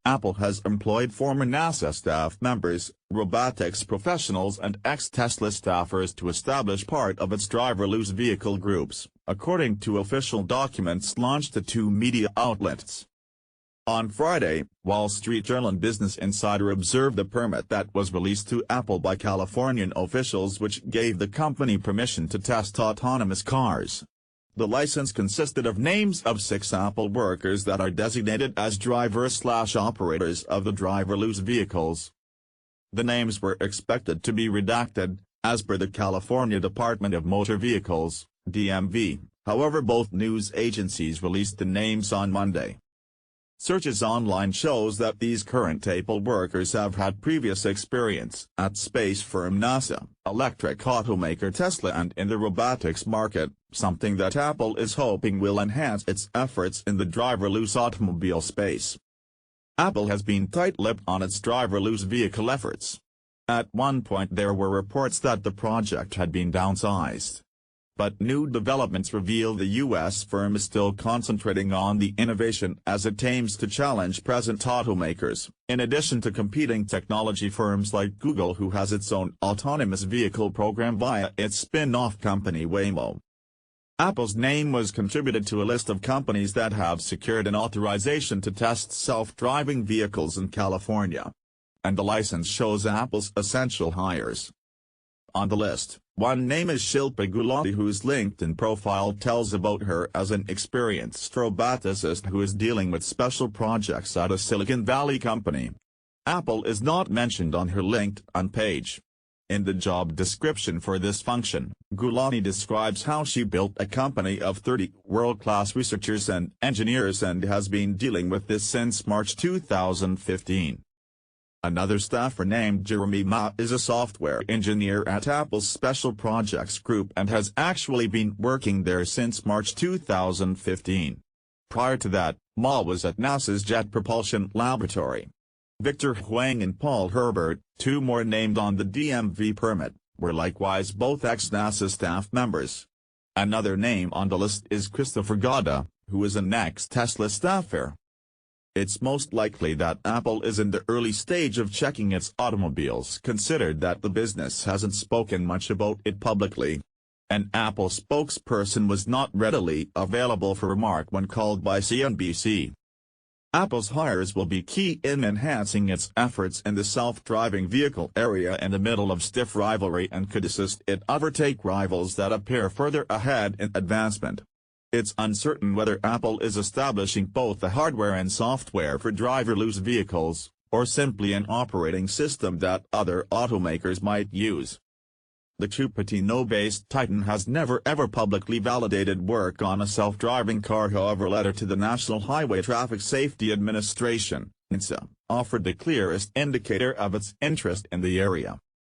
Apple has employed former NASA staff members, robotics professionals and ex-Tesla staffers to establish part of its driverless vehicle groups, according to official documents launched to two media outlets. On Friday, Wall Street Journal and Business Insider observed the permit that was released to Apple by Californian officials which gave the company permission to test autonomous cars. The license consisted of names of 6 Apple workers that are designated as drivers/operators of the driverless vehicles. The names were expected to be redacted, as per the California Department of Motor Vehicles, DMV, however both news agencies released the names on Monday. Searches online shows that these current Apple workers have had previous experience at space firm NASA, electric automaker Tesla and in the robotics market, something that Apple is hoping will enhance its efforts in the driverless automobile space. Apple has been tight-lipped on its driverless vehicle efforts. At one point there were reports that the project had been downsized. But new developments reveal the U.S. firm is still concentrating on the innovation as it aims to challenge present automakers, in addition to competing technology firms like Google, who has its own autonomous vehicle program via its spin-off company Waymo. Apple's name was contributed to a list of companies that have secured an authorization to test self-driving vehicles in California. And the license shows Apple's essential hires. On the list, one name is Shilpa Gulati, whose LinkedIn profile tells about her as an experienced roboticist who is dealing with special projects at a Silicon Valley company. Apple is not mentioned on her LinkedIn page. In the job description for this function, Gulati describes how she built a company of 30 world-class researchers and engineers and has been dealing with this since March 2015. Another staffer named Jeremy Ma is a software engineer at Apple's Special Projects Group and has actually been working there since March 2015. Prior to that, Ma was at NASA's Jet Propulsion Laboratory. Victor Huang and Paul Herbert, 2 more named on the DMV permit, were likewise both ex-NASA staff members. Another name on the list is Christopher Gauda, who is an ex-Tesla staffer. It's most likely that Apple is in the early stage of checking its automobiles, considered that the business hasn't spoken much about it publicly. An Apple spokesperson was not readily available for remark when called by CNBC. Apple's hires will be key in enhancing its efforts in the self-driving vehicle area in the middle of stiff rivalry and could assist it overtake rivals that appear further ahead in advancement. It's uncertain whether Apple is establishing both the hardware and software for driverless vehicles, or simply an operating system that other automakers might use. The Cupertino-based Titan has never ever publicly validated work on a self-driving car. However, a letter to the National Highway Traffic Safety Administration, NHTSA, offered the clearest indicator of its interest in the area.